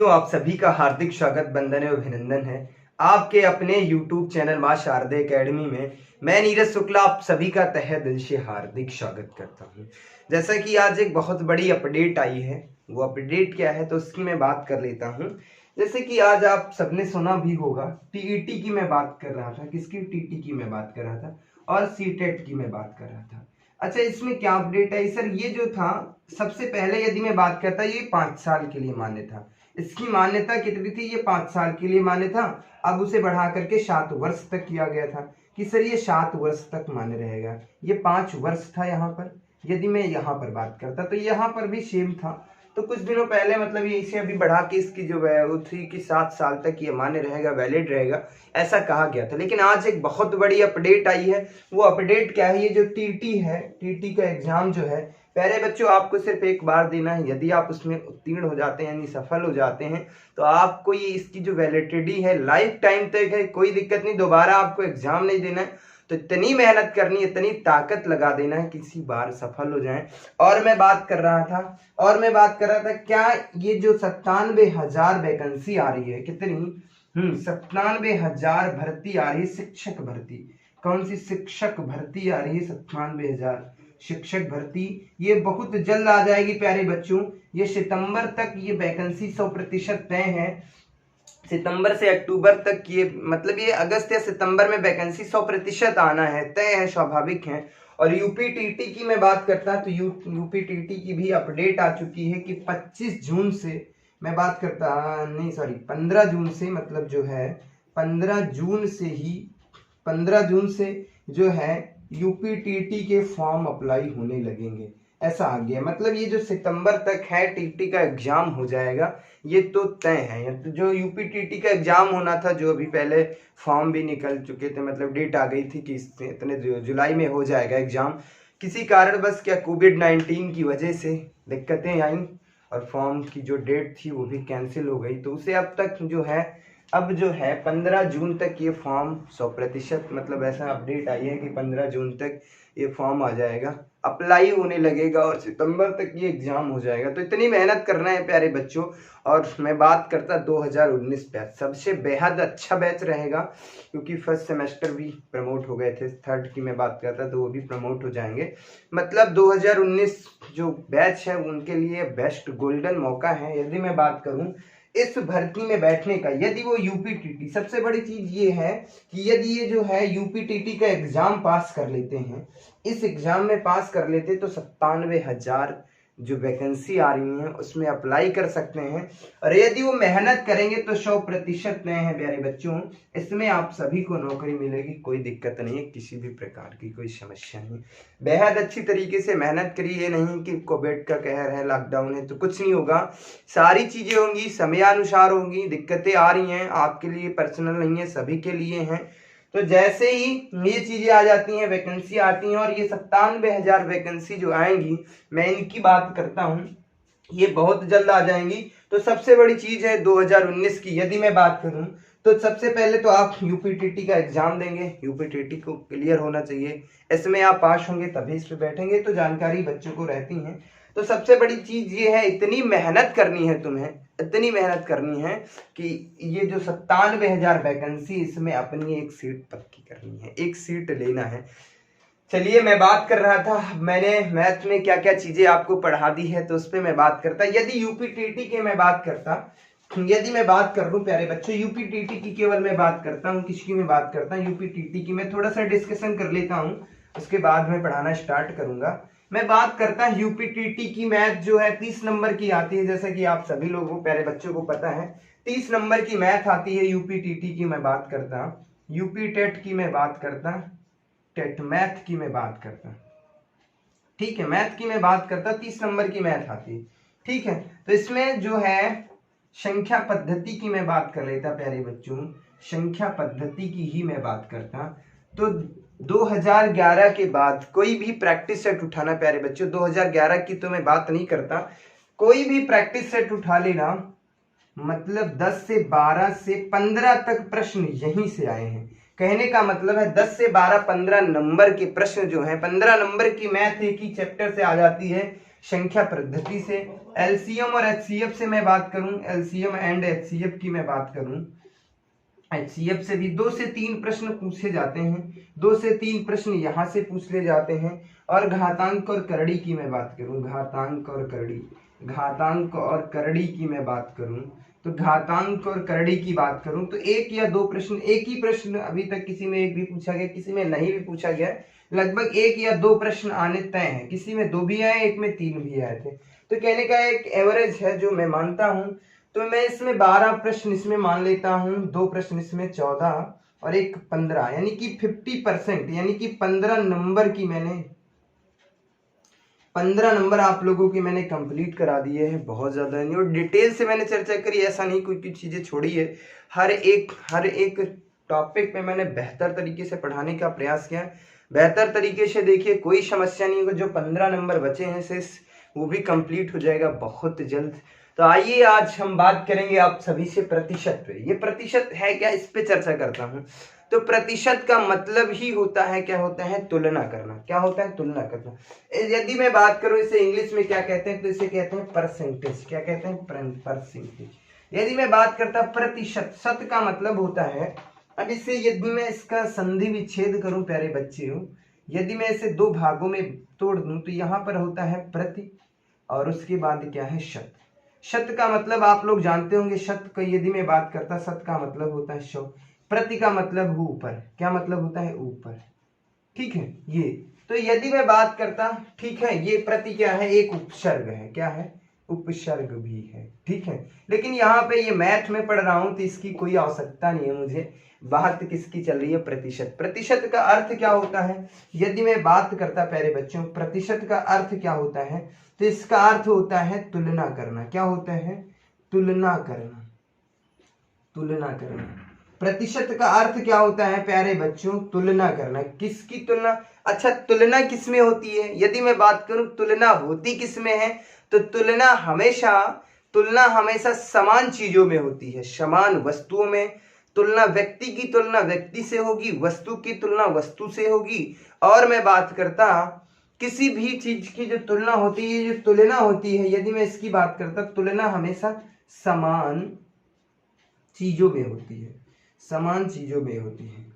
आप सभी का हार्दिक स्वागत, वंदन एवं अभिनंदन है आपके अपने YouTube चैनल मां शारदे एकेडमी में। मैं नीरज शुक्ला आप सभी का तहे दिल से हार्दिक स्वागत करता हूं। जैसा कि आज एक बहुत बड़ी अपडेट आई है, वो अपडेट क्या है तो उसकी मैं बात कर लेता हूं। जैसे कि आज आप सबने सुना भी होगा, टीईटी की मैं बात कर रहा था। किसकी? टीटी की मैं बात कर रहा था और सीटेट की मैं बात कर रहा था। अच्छा, इसमें क्या अपडेट है सर? ये जो था, सबसे पहले यदि मैं बात करता, ये 5 साल के लिए मान्य था। इसकी मान्यता कितनी थी? ये 5 साल के लिए मान्य था। अब उसे बढ़ा करके 7 वर्ष तक किया गया था कि सर ये 7 वर्ष तक मान्य रहेगा। ये 5 वर्ष था यहाँ पर। यदि मैं यहाँ पर बात करता तो यहाँ पर भी सेम था। तो कुछ दिनों पहले मतलब ये इसे अभी बढ़ा के इसकी जो है वो थी कि 7 साल तक ये मान्य रहेगा, वैलिड रहेगा, ऐसा कहा गया था। लेकिन आज एक बहुत बड़ी अपडेट आई है। वो अपडेट क्या है? ये जो टीटी है, टीटी का एग्जाम जो है, प्यारे बच्चों, आपको सिर्फ एक बार देना है। यदि आप उसमें उत्तीर्ण हो जाते हैं, यानी सफल हो जाते हैं, तो आपको ये इसकी जो वैलिडिटी है लाइफ टाइम तक है, कोई दिक्कत नहीं, दोबारा आपको एग्जाम नहीं देना है। तो इतनी मेहनत करनी, इतनी ताकत लगा देना है कि इसी बार सफल हो जाएं। और मैं बात कर रहा था क्या ये जो 97,000 वैकेंसी आ रही है, कितनी? 97,000 भर्ती आ रही है, शिक्षक भर्ती। कौन सी शिक्षक भर्ती आ रही है? 97,000 शिक्षक भर्ती। ये बहुत जल्द आ जाएगी प्यारे बच्चों। ये सितंबर तक ये वैकेंसी 100% तय है। सितंबर से अक्टूबर तक ये मतलब ये अगस्त या सितंबर में वैकेंसी 100% आना है, तय है, स्वाभाविक है। और यूपीटीटी की मैं बात करता तो यूपीटीटी की भी अपडेट आ चुकी है कि 25 जून से मैं बात करता, नहीं सॉरी 15 जून से, मतलब जो है 15 जून से ही 15 जून से जो है यूपीटीटी के फॉर्म अप्लाई होने लगेंगे, ऐसा आ गया। मतलब ये जो सितंबर तक है टीटी का एग्जाम हो जाएगा, ये तो तय है। तो जो यूपीटीटी का एग्जाम होना था, जो अभी पहले फॉर्म भी निकल चुके थे, मतलब डेट आ गई थी कि इतने जुलाई में हो जाएगा एग्जाम। किसी कारण बस क्या कोविड-19 की वजह से दिक्कतें आई और फॉर्म की जो डेट थी वो भी कैंसिल हो गई। तो उसे अब तक जो है, अब जो है 15 जून तक ये फॉर्म 100%, मतलब ऐसा अपडेट आई है कि 15 जून तक ये फॉर्म आ जाएगा, अप्लाई होने लगेगा और सितंबर तक ये एग्जाम हो जाएगा। तो इतनी मेहनत करना है प्यारे बच्चों। और मैं बात करता 2019 बैच, सबसे बेहद अच्छा बैच रहेगा, क्योंकि फर्स्ट सेमेस्टर भी प्रमोट हो गए थे। थर्ड की मैं बात करता तो वो भी प्रमोट हो जाएंगे। मतलब 2019 जो बैच है उनके लिए बेस्ट गोल्डन मौका है। यदि मैं बात करूं इस भर्ती में बैठने का, यदि वो यूपीटीटी, सबसे बड़ी चीज ये है कि यदि ये जो है यूपीटीटी का एग्जाम पास कर लेते हैं, इस एग्जाम में पास कर लेते तो 97,000 जो वैकेंसी आ रही है उसमें अप्लाई कर सकते हैं। और यदि वो मेहनत करेंगे तो 100% नए हैं प्यारे बच्चों, इसमें आप सभी को नौकरी मिलेगी, कोई दिक्कत नहीं है, किसी भी प्रकार की कोई समस्या नहीं। बेहद अच्छी तरीके से मेहनत करिए। ये नहीं कि कोविड का कहर है, लॉकडाउन है तो कुछ नहीं होगा। सारी चीजें होंगी, समयानुसार होंगी। दिक्कतें आ रही हैं आपके लिए पर्सनल नहीं है, सभी के लिए हैं। तो जैसे ही ये चीजें आ जाती हैं, वैकेंसी आती हैं, और ये 97,000 वैकेंसी जो आएंगी, मैं इनकी बात करता हूँ, ये बहुत जल्द आ जाएंगी। तो सबसे बड़ी चीज है 2019 की, यदि मैं बात करूं तो सबसे पहले तो आप यूपीटीटी का एग्जाम देंगे। यूपीटीटी को क्लियर होना चाहिए, इसमें आप पास होंगे तभी इस पे बैठेंगे, तो जानकारी बच्चों को रहती है। तो सबसे बड़ी चीज ये है, इतनी मेहनत करनी है तुम्हें, इतनी मेहनत करनी है कि ये जो 97,000 वैकेंसी, इसमें अपनी एक सीट पक्की करनी है, एक सीट लेना है। चलिए, मैं बात कर रहा था, मैंने मैथ में क्या क्या चीजें आपको पढ़ा दी है, तो उस पर मैं बात करता। यदि यूपीटीटी की मैं बात करता, यदि मैं बात कर लूं प्यारे बच्चों, यूपीटीटी की केवल मैं बात करता हूं, किसकी मैं बात करता हूं? यूपीटीटी की। मैं थोड़ा सा डिस्कशन कर लेता हूं, उसके बाद मैं पढ़ाना स्टार्ट करूंगा। मैं बात करता हूं यूपीटीटी की। मैथ जो है 30 नंबर की आती है, जैसा कि आप सभी लोगों प्यारे बच्चों को पता है, 30 नंबर की मैथ आती है यूपीटीटी की। मैं बात करता हूं यूपीटेट की, मैं बात करता टेट मैथ की मैं बात करता, ठीक है, मैथ की मैं बात करता, 30 नंबर की मैथ आती है, ठीक है। तो इसमें जो है संख्या पद्धति की मैं बात कर लेता प्यारे बच्चों, संख्या पद्धति की ही मैं बात करता। तो 2011 के बाद कोई भी प्रैक्टिस सेट उठाना प्यारे बच्चों, 2011 की तो मैं बात नहीं करता, कोई भी प्रैक्टिस सेट उठा लेना, मतलब 10 से 12 से 15 तक प्रश्न यहीं से आए हैं। कहने का मतलब है 10 से 12 15 नंबर के प्रश्न जो हैं, 15 नंबर की मैथ एक ही चैप्टर से आ जाती है, संख्या पद्धति से। एलसीएम और एचसीएफ से मैं बात करूं, एलसीएम एंड एचसीएफ की मैं बात करूं, एचसीएफ से भी 2 से 3 प्रश्न पूछे जाते हैं, 2 से 3 प्रश्न यहाँ से पूछ ले जाते हैं। और घातांक और करड़ी की मैं बात करूं, घातांक और करड़ी, घातांक और करड़ी की मैं बात करूं, तो घातांक और करड़ी की बात करूं तो 1 या 2 प्रश्न, एक ही प्रश्न अभी तक किसी में 1 भी पूछा गया, किसी में नहीं भी पूछा गया, लगभग 1 या 2 प्रश्न आने तय है, किसी में 2 भी आए, एक में 3 भी आए थे। तो कहने का एक एवरेज है जो मैं मानता हूं। तो मैं इसमें 12 प्रश्न इसमें मान लेता हूं, 2 प्रश्न इसमें 14 और एक 15, यानी कि 50%, यानी कि 15 नंबर की मैंने 15 नंबर आप लोगों की मैंने कंप्लीट करा दिए हैं। बहुत ज़्यादा नहीं, और डिटेल से मैंने चर्चा करी, ऐसा नहीं कोई कुछ चीज़ें छोड़ी है। हर एक टॉपिक पे मैंने बेहतर तरीके से पढ़ाने का प्रयास किया है। बेहतर तरीके से देखिए, कोई समस्या नहीं होगा। जो 15 नंबर बचे हैं शेष, वो भी कंप्लीट हो जाएगा बहुत जल्द। तो आइए आज हम बात करेंगे आप सभी से प्रतिशत पे। ये प्रतिशत है क्या, इस पे चर्चा करता हूँ। तो प्रतिशत का मतलब ही होता है, क्या होता है, तुलना करना। क्या होता है, तुलना करना। यदि मैं बात करूं इसे इंग्लिश में क्या कहते हैं, तो इसे कहते हैं परसेंटेज। क्या कहते हैं, परसेंटेज। यदि मैं बात करता प्रतिशत, शत का मतलब होता है, अब इसे यदि मैं इसका संधि विच्छेद करूं प्यारे बच्चों, यदि मैं इसे 2 भागों में तोड़ दूं तो यहाँ पर होता है प्रति, और उसके बाद क्या है, शत। शत का मतलब आप लोग जानते होंगे, शत का यदि मैं बात करता, शत का मतलब होता है 100, प्रति का मतलब ऊपर। क्या मतलब होता है, ऊपर। ठीक है, ये तो यदि मैं बात करता, ठीक है, ये प्रति क्या है, एक उपसर्ग है। क्या है, उपसर्ग भी है। ठीक है, लेकिन यहाँ पे ये मैथ में पढ़ रहा हूं तो इसकी कोई आवश्यकता नहीं है मुझे। बात किसकी चल रही है, प्रतिशत। प्रतिशत का अर्थ क्या होता है, यदि मैं बात करता प्यारे बच्चों, प्रतिशत का अर्थ क्या होता है, तो इसका अर्थ होता है तुलना करना। क्या होता है, तुलना करना, तुलना करना। प्रतिशत का अर्थ क्या होता है प्यारे बच्चों, तुलना करना। किसकी तुलना, अच्छा तुलना किस में होती है, यदि मैं बात करूं तुलना होती किस में है, तो तुलना हमेशा समान चीजों में होती है, समान वस्तुओं में। तुलना, व्यक्ति की तुलना व्यक्ति से होगी, वस्तु की तुलना वस्तु से होगी। और मैं बात करता किसी भी चीज की जो तुलना होती है, जो तुलना होती है, यदि मैं इसकी बात करता, तुलना हमेशा समान चीजों में होती है, समान चीजों में होती है।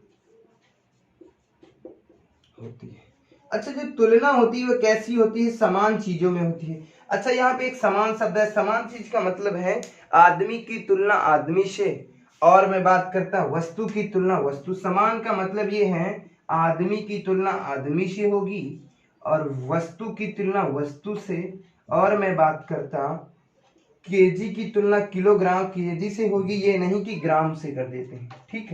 अच्छा, जो तुलना होती है वो कैसी होती है, समान चीजों में होती है। अच्छा, यहाँ पे एक समान शब्द है, समान चीज का मतलब है आदमी की तुलना आदमी से, और मैं बात करता वस्तु की तुलना वस्तु। समान का मतलब ये है आदमी की तुलना आदमी से होगी और वस्तु की तुलना वस्तु से। और मैं बात करता केजी की तुलना किलोग्राम केजी से होगी, ये नहीं कि ग्राम से कर देते हैं। ठीक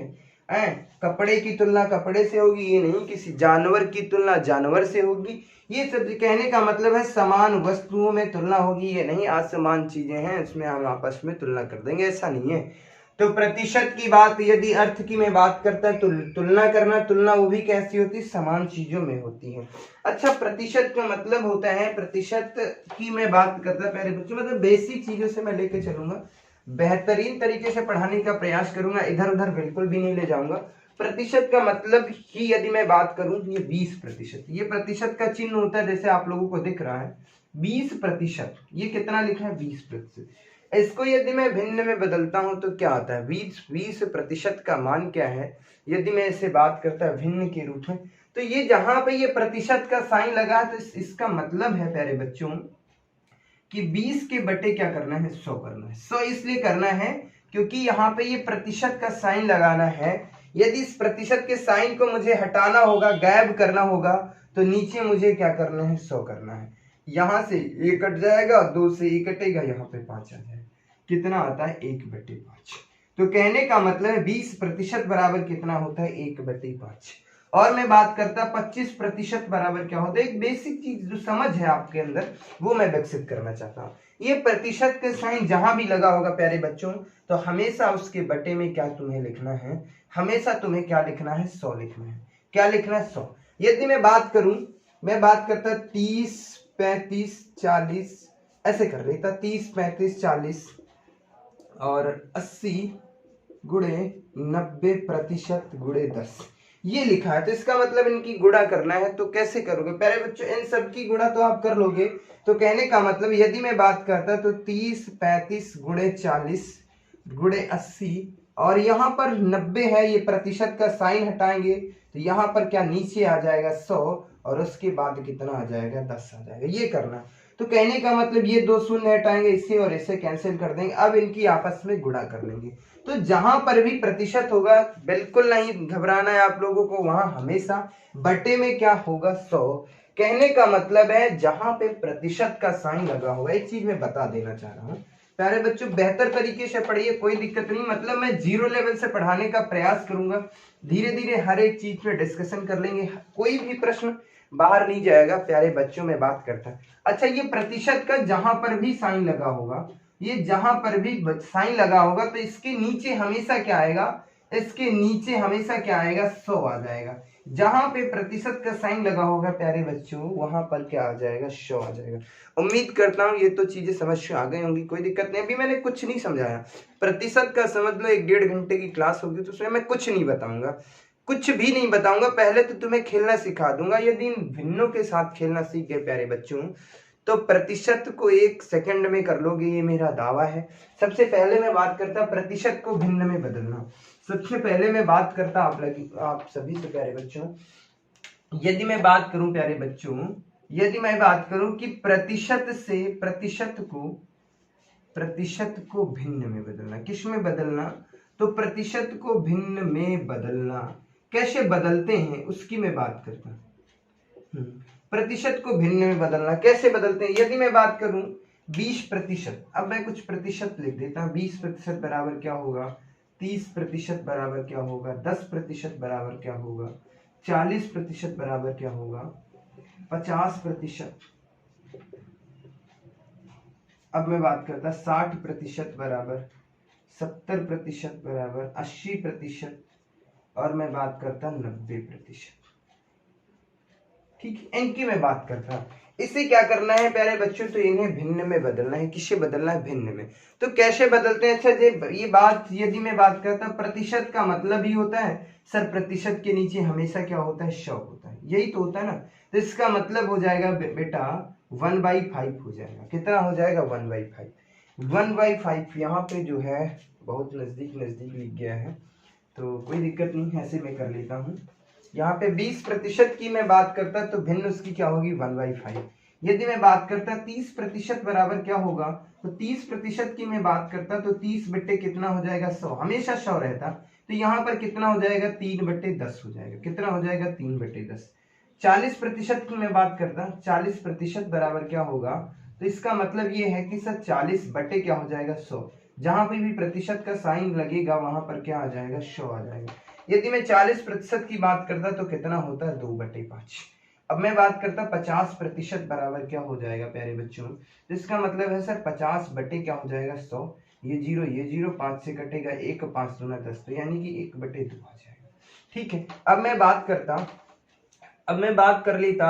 है, कपड़े की तुलना कपड़े से होगी, ये नहीं किसी जानवर की तुलना जानवर से होगी। ये सब कहने का मतलब है समान वस्तुओं में तुलना होगी, ये नहीं असमान चीजें हैं उसमें हम आपस में तुलना कर देंगे, ऐसा नहीं है। तो प्रतिशत की बात, यदि अर्थ की मैं बात करता है तो तुलना करना, तुलना वो भी कैसी होती है, समान चीजों में होती है। अच्छा, प्रतिशत का मतलब होता है, प्रतिशत की मैं बात करता प्यारे बच्चों, मतलब बेसिक चीजों से मैं लेके चलूंगा, बेहतरीन तरीके से पढ़ाने का प्रयास करूंगा, इधर उधर बिल्कुल भी नहीं ले जाऊंगा। प्रतिशत का मतलब ही यदि मैं बात करूं, ये 20%, ये प्रतिशत का चिन्ह होता है, जैसे आप लोगों को दिख रहा है 20%। ये कितना लिखा है, 20%। इसको यदि मैं भिन्न में बदलता हूं तो क्या आता है, 20% का मान क्या है, यदि मैं इसे बात करता भिन्न के रूप में, तो ये जहां पे ये प्रतिशत का साइन लगा है, तो इसका मतलब है प्यारे बच्चों कि 20 के बटे क्या करना है, 100 करना है। 100 इसलिए करना है क्योंकि यहाँ पे ये प्रतिशत का साइन लगाना है। यदि इस प्रतिशत के साइन को मुझे हटाना होगा, गायब करना होगा, तो नीचे मुझे क्या करना है, 100 करना है। यहाँ से ये कट जाएगा, 2 से ये कटेगा, यहाँ पे 5 आ जाएगा, कितना आता है, 1/5। तो कहने का मतलब है 20% बराबर कितना होता है, 1/5। और मैं बात करता 25% बराबर क्या होता है, एक बेसिक चीज जो समझ है आपके अंदर, वो मैं विकसित करना चाहता हूँ। ये प्रतिशत का साइन जहां भी लगा होगा प्यारे बच्चों, तो हमेशा उसके बटे में क्या तुम्हें लिखना है, हमेशा तुम्हें क्या लिखना है, 100 लिखना है। क्या लिखना है, 100। यदि मैं बात करूं, मैं बात करता 30, 35, 40, ऐसे कर लेता, 30, 35, 40 और 80 गुणे 90% गुणे 10। ये लिखा है, तो इसका मतलब इनकी गुणा करना है। तो कैसे करोगे प्यारे बच्चों, इन सब की गुणा तो आप कर लोगे। तो कहने का मतलब यदि मैं बात करता तो 30 35 गुणे 40 गुणे 80 और यहाँ पर 90 है, ये प्रतिशत का साइन हटाएंगे तो यहाँ पर क्या नीचे आ जाएगा 100 और उसके बाद कितना आ जाएगा 10 आ जाएगा। ये करना। तो कहने का मतलब ये दो शून्य हटाएंगे, इसे और इसे कैंसिल कर देंगे। अब इनकी आपस में गुणा कर लेंगे। तो जहां पर भी प्रतिशत होगा, बिल्कुल नहीं घबराना है आप लोगों को, वहां हमेशा बटे में क्या होगा 100। कहने का मतलब है जहां पे प्रतिशत का साइन लगा होगा, एक चीज मैं बता देना चाह रहा हूँ प्यारे बच्चों, बेहतर तरीके से पढ़िए, कोई दिक्कत नहीं। मतलब मैं जीरो लेवल से पढ़ाने का प्रयास करूंगा, धीरे धीरे हर एक चीज पे डिस्कशन कर लेंगे, कोई भी प्रश्न बाहर नहीं जाएगा प्यारे बच्चों। में बात करता है, अच्छा ये प्रतिशत का जहां पर भी साइन लगा होगा, ये जहां पर भी साइन लगा होगा तो इसके नीचे हमेशा क्या आएगा, इसके नीचे हमेशा क्या आएगा 100 आ जाएगा। जहां पे प्रतिशत का साइन लगा होगा प्यारे बच्चों, वहां पर क्या आ जाएगा 100 आ जाएगा। उम्मीद करता हूँ ये तो चीजें समझ में आ गई होंगी, कोई दिक्कत नहीं। अभी मैंने कुछ नहीं समझाया, प्रतिशत का समझ लो 1-1.5 घंटे की क्लास होगी तो उसमें मैं कुछ नहीं बताऊंगा, कुछ भी नहीं बताऊंगा। पहले तो तुम्हें खेलना सिखा दूंगा, यदि इन भिन्नों के साथ खेलना सीख गए प्यारे बच्चों तो प्रतिशत को 1 सेकंड में कर लोगे, ये मेरा दावा है। सबसे पहले मैं बात करता प्रतिशत को भिन्न में बदलना। सबसे पहले मैं बात करता आप सभी से प्यारे बच्चों, यदि मैं बात करूं प्यारे बच्चों, यदि मैं बात करूं कि प्रतिशत से प्रतिशत को भिन्न में बदलना, किस में बदलना, तो प्रतिशत को भिन्न में बदलना कैसे बदलते हैं उसकी मैं बात करता हूं। प्रतिशत को भिन्न में बदलना कैसे बदलते हैं, यदि मैं बात करूं 20%, अब मैं कुछ प्रतिशत लिख देता हूं। 20% बराबर क्या होगा, 30% बराबर क्या होगा, 10% बराबर क्या होगा, 40% बराबर क्या होगा, 50%। अब मैं बात करता 60% बराबर, 70% बराबर, 80% और मैं बात करता 90%। ठीक है, इनकी मैं बात करता। इसे क्या करना है प्यारे बच्चों, तो इन्हें भिन्न में बदलना है। किससे बदलना है, भिन्न में। तो कैसे बदलते हैं, अच्छा ये बात यदि मैं बात करता, प्रतिशत का मतलब ही होता है सर प्रतिशत के नीचे हमेशा क्या होता है 100 होता है, यही तो होता है ना। तो इसका मतलब हो जाएगा बेटा 1/5 हो जाएगा। कितना हो जाएगा 1/5। 1/5 यहाँ पे जो है बहुत नजदीक नजदीक लिख गया है, तो कोई दिक्कत नहीं, ऐसे मैं कर लेता हूँ। यहाँ पे 20% की मैं बात करता तो भिन्न उसकी क्या होगी 1/5। यदि मैं बात करता 30% बराबर क्या होगा, तो 30% की मैं बात करता तो 30 बट्टे कितना हो जाएगा 100, हमेशा 100 रहता। तो यहाँ पर कितना हो जाएगा 3/10 हो जाएगा। कितना हो जाएगा 3/10। 40% की मैं बात करता, 40% बराबर क्या होगा, तो इसका मतलब ये है कि सर 40 बटे क्या हो जाएगा 100। जहां पे भी प्रतिशत का साइन लगेगा वहां पर क्या आ जाएगा 100 आ जाएगा। यदि मैं 40% की बात करता तो कितना होता है 2/5। अब मैं बात करता 50% बराबर क्या हो जाएगा प्यारे बच्चों, तो इसका मतलब है सर 50 बटे क्या हो जाएगा 100। ये जीरो 5 से कटेगा 1, 5 दूना 10, तो यानी कि 1/2 आ जाएगा। ठीक है, अब मैं बात कर लेता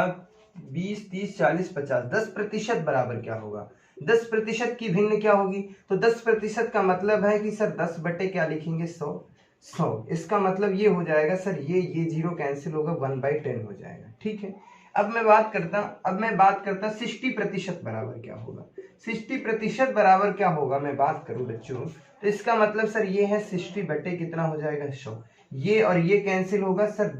20 30 40 50। 10% बराबर क्या होगा, 10% की भिन्न क्या होगी, तो 10% का मतलब है कि सर 10 बटे क्या लिखेंगे 100। इसका मतलब ये हो जाएगा सर ये जीरो कैंसिल होगा 1/10 हो जाएगा। ठीक है, अब मैं बात करता 60% बराबर क्या होगा। 60% बराबर क्या होगा, मैं बात करूं बच्चों, तो इसका मतलब सर ये है 60 बटे कितना हो जाएगा 100। ये और ये कैंसिल होगा सर,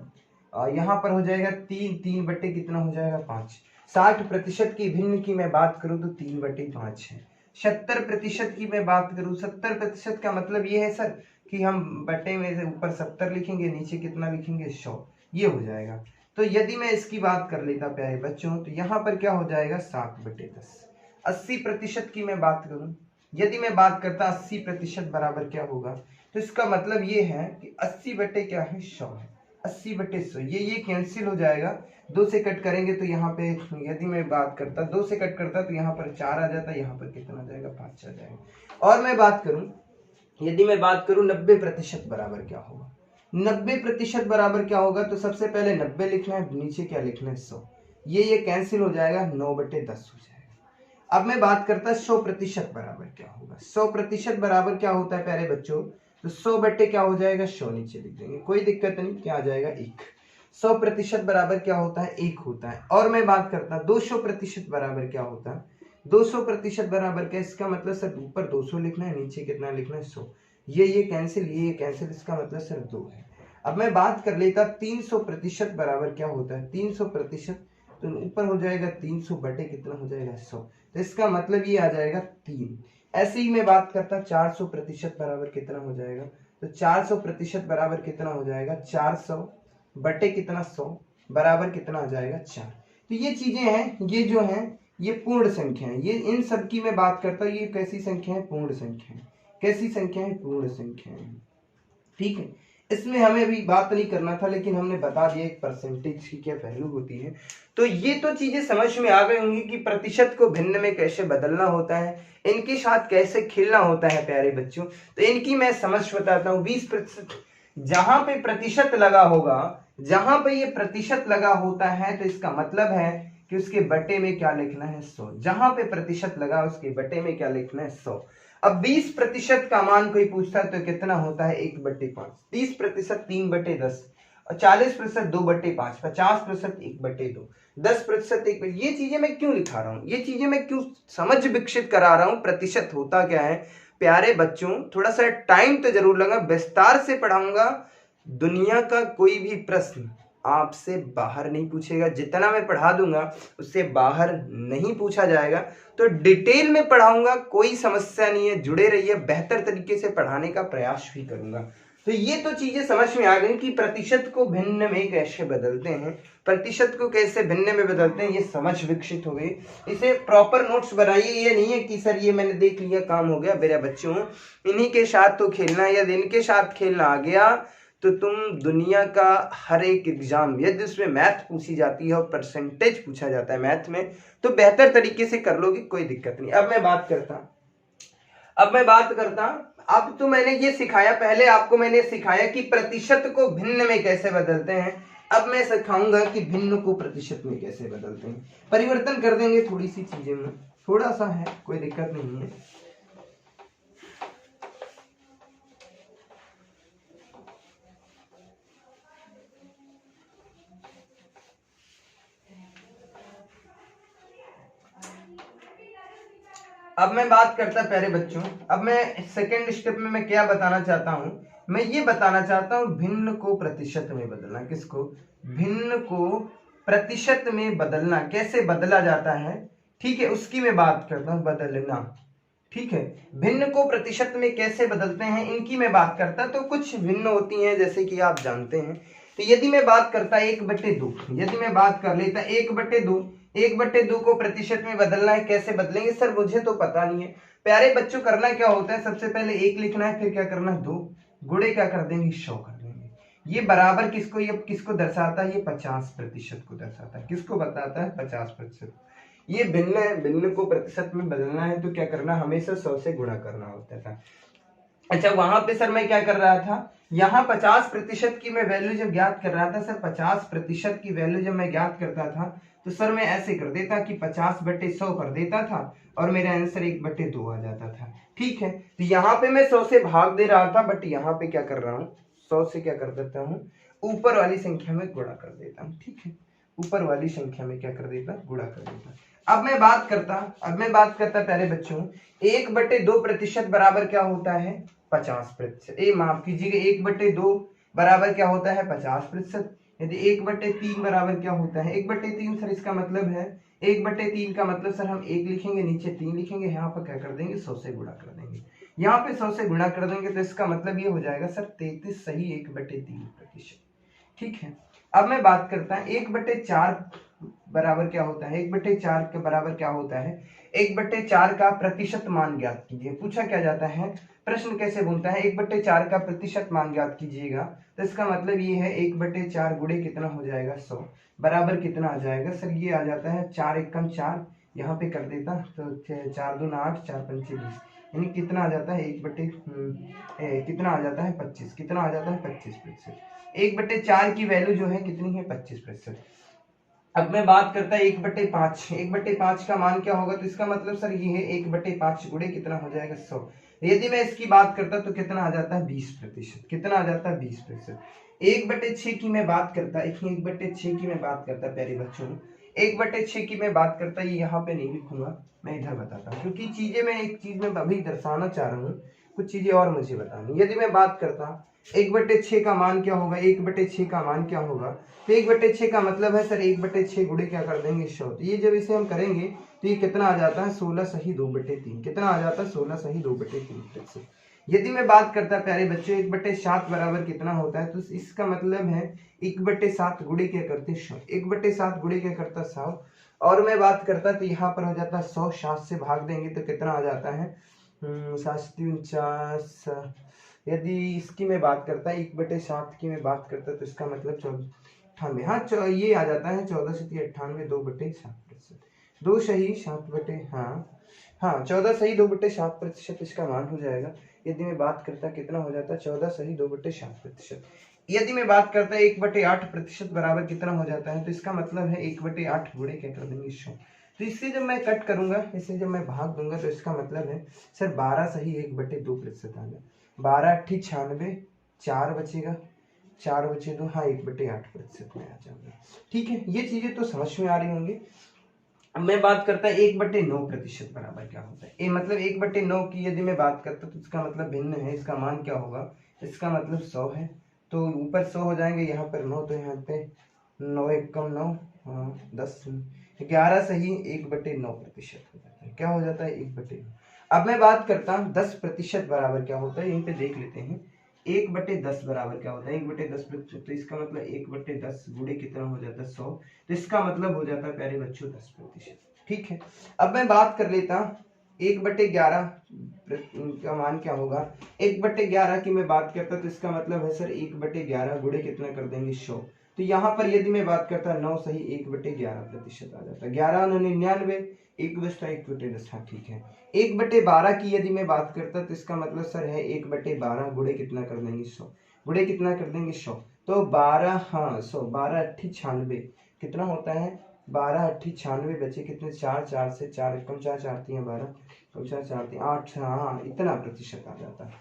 यहाँ पर हो जाएगा 3 बटे कितना हो जाएगा 5। 60% की भिन्न की मैं बात करूं तो 3/5 है। 70% की मैं बात करूं, 70% का मतलब ये है सर कि हम बटे में से ऊपर 70 लिखेंगे, नीचे कितना लिखेंगे 100, ये हो जाएगा। तो यदि मैं इसकी बात कर लेता प्यारे बच्चों, तो यहाँ पर क्या हो जाएगा 7/10। 80% की मैं बात करूं, यदि मैं बात करता 80% बराबर क्या होगा, तो इसका मतलब ये है कि 80 बटे क्या है 100 है। 80/100 ये कैंसिल हो जाएगा, 2 से कट करेंगे तो यहाँ पे यदि मैं बात करता 2 से कट करता तो यहाँ पर 4 आ जाता, यहाँ पर कितना आ जाएगा 5 आ जाएगा। और मैं बात करूं, यदि मैं बात करूं 90% बराबर क्या होगा, 90% बराबर क्या होगा, तो सबसे पहले 90 लिखना है, नीचे क्या लिखना है 100। ये कैंसिल हो जाएगा 9/10 हो जाएगा। अब मैं बात करता 100% बराबर क्या होगा। 100% बराबर क्या होता है प्यारे बच्चों, तो 100 क्या हो जाएगा 100 नीचे लिख देंगे, कोई दिक्कत नहीं, क्या आ जाएगा 1। 100% बराबर क्या होता है 1 होता है। और मैं बात करता 200% बराबर क्या होता है 200% बराबर क्या, इसका मतलब सर ऊपर 200 लिखना है, नीचे कितना लिखना है 100। ये कैंसिल, ये कैंसिल, इसका मतलब सर 2 है। अब मैं बात कर लेता 300% बराबर क्या होता है 300%, तो ऊपर हो जाएगा 300 बटे कितना हो जाएगा 100, तो इसका मतलब ये आ जाएगा 3। ऐसे ही मैं बात करता 400% बराबर कितना हो जाएगा, तो 400% बराबर कितना हो जाएगा 400 बटे कितना 100 बराबर कितना आ जाएगा 4। तो ये चीजें हैं, ये जो हैं ये पूर्ण संख्या है, ये इन सब की मैं बात करता हूँ, ये कैसी संख्या है पूर्ण संख्या है। कैसी संख्या है पूर्ण संख्या है, ठीक है। इसमें हमें अभी बात नहीं करना था, लेकिन हमने बता दिया एक परसेंटेज की क्या वैल्यू होती है। तो ये तो चीजें समझ में आ गई होंगी कि प्रतिशत को भिन्न में कैसे बदलना होता है, इनके साथ कैसे खेलना होता है प्यारे बच्चों। तो इनकी मैं समझ बताता हूँ। 20%, जहां पे प्रतिशत लगा होगा, जहां पे ये प्रतिशत लगा होता है, तो इसका मतलब है कि उसके बटे में क्या लिखना है 100। जहां पे प्रतिशत लगा उसके बटे में क्या लिखना है 100। अब 20% का मान कोई पूछता है तो कितना होता है 1/5, 30% 3/10, और 40% 2/5, 50% 1/2, 10% 1। ये चीजें मैं क्यों लिखा रहा हूँ, ये चीजें मैं क्यों समझ विकसित करा रहा हूँ। प्रतिशत होता क्या है प्यारे बच्चों, थोड़ा सा टाइम तो जरूर लगा, विस्तार से पढ़ाऊंगा। दुनिया का कोई भी प्रश्न आपसे बाहर नहीं पूछेगा, जितना मैं पढ़ा दूंगा उससे बाहर नहीं पूछा जाएगा। तो डिटेल में पढ़ाऊंगा, कोई समस्या नहीं है, जुड़े रहिए, बेहतर तरीके से पढ़ाने का प्रयास भी करूंगा। तो ये तो चीजें समझ में आ गई कि प्रतिशत को भिन्न में कैसे बदलते हैं, प्रतिशत को कैसे भिन्न में बदलते हैं, ये समझ विकसित हो गई। इसे प्रॉपर नोट्स बनाइए, ये नहीं है कि सर ये मैंने देख लिया काम हो गया। मेरे बच्चों इन्हीं के साथ तो खेलना, यदि इनके साथ खेलना आ गया तो तुम दुनिया का हर एक एग्जाम, यदि उसमें मैथ पूछी जाती है और परसेंटेज पूछा जाता है मैथ में, तो बेहतर तरीके से कर लोगे, कोई दिक्कत नहीं। अब मैं बात करता अब तो मैंने ये सिखाया, पहले आपको मैंने सिखाया कि प्रतिशत को भिन्न में कैसे बदलते हैं। अब मैं सिखाऊंगा कि भिन्न को प्रतिशत में कैसे बदलते हैं। परिवर्तन कर देंगे थोड़ी सी चीजें में, थोड़ा सा है, कोई दिक्कत नहीं है। अब मैं बात करता प्यारे बच्चों, अब मैं सेकेंड स्टेप में मैं क्या बताना चाहता हूं, मैं ये बताना चाहता हूं भिन्न को प्रतिशत में बदलना। किसको, भिन्न को प्रतिशत में बदलना कैसे बदला जाता है, ठीक है, उसकी मैं बात करता हूं, बदलना। ठीक है, भिन्न को प्रतिशत में कैसे बदलते हैं इनकी मैं बात करता। तो कुछ भिन्न होती हैं जैसे कि आप जानते हैं। तो यदि मैं बात करता 1/2, यदि मैं बात कर लेता 1/2, 1/2 को प्रतिशत में बदलना है, कैसे बदलेंगे सर मुझे तो पता नहीं है। प्यारे बच्चों करना क्या होता है, सबसे पहले 1 लिखना है, फिर क्या करना है 2 गुणे क्या कर देंगे 100 कर देंगे। ये बराबर किसको, ये किसको दर्शाता है, ये 50% को दर्शाता है। किसको बताता है 50%। ये भिन्न है, भिन्न को प्रतिशत में बदलना है तो क्या करना, हमेशा 100 से गुणा करना होता था। अच्छा वहां पे सर मैं क्या कर रहा था, यहाँ 50% की मैं वैल्यू जब ज्ञात कर रहा था सर, 50% की वैल्यू जब मैं ज्ञात करता था तो सर मैं ऐसे कर देता कि 50/100 कर देता था और मेरा आंसर 1/2 आ जाता था। ठीक है, तो यहाँ पे मैं 100 से भाग दे रहा था, बट यहाँ पे क्या कर रहा हूँ 100 से क्या कर देता हूँ ऊपर वाली संख्या में गुणा कर देता हूँ। ठीक है, ऊपर वाली संख्या में क्या कर देता, गुणा कर देता। अब मैं बात करता प्यारे बच्चों, 1/2% बराबर क्या होता है 50%। माफ कीजिएगा, 1/2 बराबर क्या होता है 50%। यदि 1/3 बराबर क्या होता है 1/3 सर, इसका मतलब है 1/3 का मतलब सर हम 1 लिखेंगे, नीचे 3 लिखेंगे, यहाँ पर क्या कर देंगे 100 से गुणा कर देंगे। यहाँ पे 100 से गुणा कर देंगे तो इसका मतलब ये हो जाएगा सर 33 सही 1/3%। ठीक है, अब मैं बात करता है 1/4 बराबर क्या होता है, 1/4 के बराबर क्या होता है, 1/4 का प्रतिशत मान ज्ञात कीजिए। पूछा क्या जाता है, प्रश्न कैसे बनता है 1/4 का प्रतिशत मान ज्ञात कीजिएगा, तो इसका मतलब ये है 1/4 गुणे कितना हो जाएगा 100 बराबर कितना आ जाएगा सर, ये आ जाता है 4 एकम 4, यहाँ पे कर देता तो 4 दूना 8, 4 पंचे 20, यानी कितना आ जाता है कितना आ जाता है 25, कितना आ जाता है 25%। 1/4 की वैल्यू जो है कितनी है 25%। अब मैं बात करता है 1/5, 1/5 का मान क्या होगा, तो इसका मतलब सर ये है 1/5 गुणे कितना हो जाएगा 100, यदि मैं इसकी बात करता तो कितना आ जाता है 20%। कितना आ जाता है 20%। 1/6 की मैं बात करता, 1/6 की मैं बात करता प्यारे बच्चों, 1/6 की मैं बात करता, ये यहाँ पे नहीं लिखूंगा, मैं इधर बताता हूँ क्योंकि चीजें मैं एक चीज में अभी दर्शाना चाह रहा हूँ, कुछ चीजें और मुझे बतानी। यदि मैं बात करता 1/6 का मान क्या होगा, 1/6 का मान क्या होगा, तो 1/6 का मतलब है सर 1/6 गुणे क्या कर देंगे 100। तो ये जब इसे हम करेंगे तो ये कितना आ जाता है 16 सही 2/3। कितना आ जाता है 16 सही 2/3। यदि मैं बात करता प्यारे बच्चों 1/7 बराबर कितना होता है, तो इसका मतलब है 1/7 गुणे क्या करते 100, 1/7 गुणे क्या करता 100। और मैं बात करता तो यहाँ पर हो जाता 100, 7 से भाग देंगे तो कितना आ जाता है 749। यदि इसकी मैं बात करता 1/7 की मैं बात करता तो इसका मतलब 98, हाँ ये आ जाता है 14 से 98 2/7%। 2 सही 7 हाँ 14 सही 2/7% इसका मान हो जाएगा। यदि मैं बात करता कितना हो जाता है 14 सही 2/7%। यदि मैं बात करता 1/8% बराबर कितना हो जाता है, तो इसका मतलब है 1/8 गुणे क्या कर देंगे 100। तो इससे जब मैं कट करूंगा, इसे जब मैं भाग दूंगा तो इसका मतलब है सर 12 सही 1/2% आ गया। 12 8 96, 4 बचेगा, 4 बचे तो हाँ 1/8% में आ जाऊंगा। ठीक है, ये चीजें तो समझ में आ रही होंगी। अब मैं बात करता है 1/9% बराबर क्या होता है, ये मतलब 1/9 की यदि मैं बात करता तो इसका मतलब भिन्न है, इसका मान क्या होगा, इसका मतलब 100 है, तो ऊपर 100 हो जाएंगे, यहाँ पर 9, तो यहाँ पे 9 एकम 9, 10 11 सही 1/9% हो जाता है। क्या हो जाता है 1/9। अब मैं बात करता हूँ 10% बराबर क्या होता है, यहीं पे देख लेते हैं 1/10 बराबर क्या होता है, 1/10%। तो इसका मतलब 1/10 गुणे कितना हो जाता है 100, तो इसका मतलब हो जाता है प्यारे बच्चों 10%। ठीक है, अब मैं बात कर लेता 1/11 का मान क्या होगा, 1/11 की मैं बात करता तो इसका मतलब है सर 1/11 गुणे कितना कर देंगे 100। तो यहाँ पर यदि मैं बात करता 9 सही 1/11% आ जाता है, 11 9 99, 1 बचता 1/10। हाँ ठीक है, 1/12 की यदि मैं बात करता तो इसका मतलब सर है 1/12 गुणे कितना कर देंगे 100, गुणे कितना कर देंगे 100, तो 12 हाँ 100, 12 8 96 कितना होता है 12 8 96 बचे कितने 4, 4 से 4 एकम 4 4 3 12, 4 4 3 8, हाँ इतना प्रतिशत आ जाता है।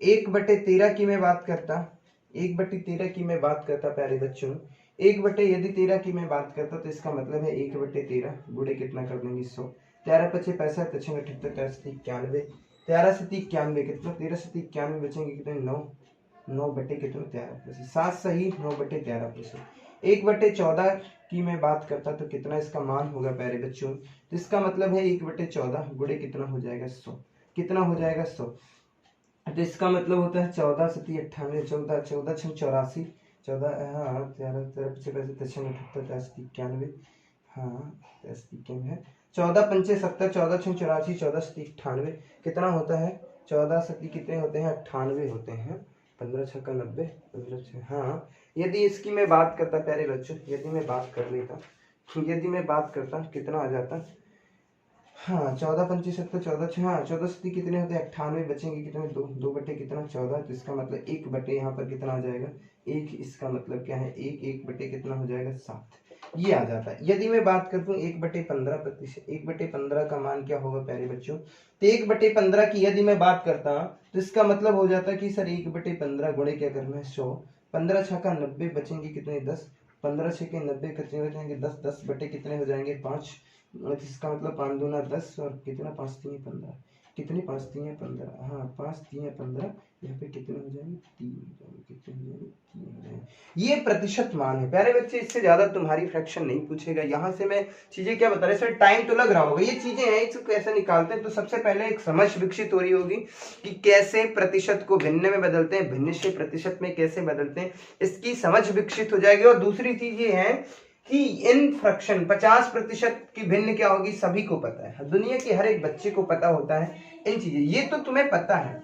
1/13 की मैं बात करता, 1/13 की मैं बात करता प्यारे बच्चों, यदि 13 की मैं बात करता तो इसका मतलब है 1/13 गुणे कितना कर देंगे 100, 13 पचे 65, 55 78, 13 से 91, 13 से 91 कितना, 13 से 91 बचेंगे कितने 9, 9 बटे कितने 13%, 7 सही 9/13%। 1/14 की मैं बात करता तो कितना इसका मान होगा प्यारे बच्चों, तो इसका मतलब है 1/14 गुणे कितना हो जाएगा 100, कितना हो जाएगा 100, तो इसका मतलब होता है 14 से 98, 14 14 6 84, 14 हाँ 13 13 पचे 55 78 13 से 91, हाँ 13 है, 14 पंचे 70, 14 6 84, 14 से 98 कितना होता है, 14 सती कितने होते हैं 98 होते हैं, 15 छक्का 90, 15 6 हाँ। यदि इसकी मैं बात करता प्यारे बच्चों, यदि मैं बात कर लेता, यदि मैं बात करता कितना आ जाता, हाँ 14 पंचे 70, 14 6 हाँ 14 सती कितने होते हैं 98, बचेंगे कितने 2 बटे कितना 14, तो इसका मतलब 1 बटे यहाँ पर कितना आ जाएगा 1, इसका मतलब क्या है 1, 1 बटे कितना हो जाएगा 7, ये आ जाता है। यदि मैं बात करता हूँ 1/15%, 1/15 का मान क्या होगा प्यारे बच्चों, तो 1/15 की यदि मैं बात करता तो इसका मतलब हो जाता है कि सर 1/15 गुणे क्या करना है 100, 15 छक्का 90 बचेंगे कितने 10, 15 छक्के 90 कितने बचेंगे 10, 10 बटे कितने हो जाएंगे 5, इसका मतलब 5 दूना 10 और कितना 5 3 15, कितने 5 3 15, हाँ 5 3 15, यहाँ पे कितने हो जाएंगे 3 हो जाएंगे, कितने हो जाएंगे 3 हो जाएंगे। ये प्रतिशत मान है प्यारे बच्चे, इससे ज्यादा तुम्हारी फ्रैक्शन नहीं पूछेगा। यहाँ से मैं चीजें क्या बता रहे सर, टाइम तो लग रहा होगा, ये चीजें हैं इसको कैसे निकालते हैं, तो सबसे पहले एक समझ विकसित हो रही होगी कि कैसे प्रतिशत को भिन्न में बदलते हैं, भिन्न से प्रतिशत में कैसे बदलते हैं, इसकी समझ विकसित हो जाएगी। और दूसरी चीज ये है कि इन फ्रैक्शन 50% की भिन्न क्या होगी सभी को पता है, दुनिया के हर एक बच्चे को पता होता है इन चीजें, ये तो तुम्हें पता है,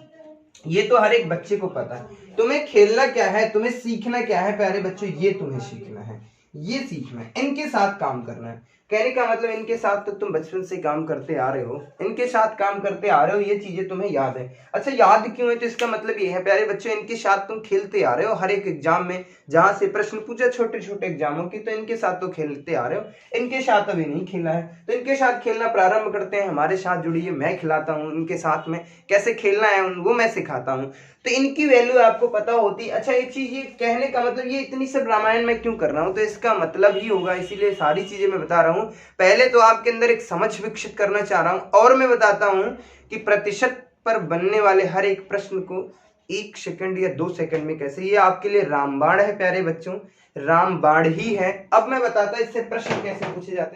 ये तो हर एक बच्चे को पता है। तुम्हें खेलना क्या है, तुम्हें सीखना क्या है प्यारे बच्चों, ये तुम्हें सीखना है, ये सीखना है, इनके साथ काम करना है। कहने का मतलब इनके साथ तो तुम बचपन से काम करते आ रहे हो, इनके साथ काम करते आ रहे हो, ये चीजें तुम्हें याद है। अच्छा याद क्यों है, तो इसका मतलब ये है प्यारे बच्चों, इनके साथ तुम खेलते आ रहे हो। हर एक एग्जाम में जहां से प्रश्न पूछे छोटे छोटे एग्जामों की, तो इनके साथ तो खेलते आ रहे हो। इनके साथ अभी नहीं खेला है, तो इनके साथ खेलना प्रारंभ करते हैं। हमारे साथ जुड़िए, मैं खिलाता हूँ इनके साथ में, कैसे खेलना है वो मैं सिखाता हूँ। तो इनकी वैल्यू आपको पता होती। अच्छा एक चीज, ये कहने का मतलब ये इतनी सब रामायण में क्यों कर रहा हूँ, तो इसका मतलब ही होगा, इसीलिए सारी चीजें मैं बता रहा हूँ। पहले तो आपके अंदर एक समझ विकसित करना चाह रहा हूँ, और मैं बताता हूँ कि प्रतिशत पर बनने वाले हर एक प्रश्न को 1 सेकंड या 2 सेकंड में कैसे, ये आपके लिए रामबाण है प्यारे बच्चों, रामबाण ही है। अब मैं बताता इससे प्रश्न कैसे पूछे जाते हैं।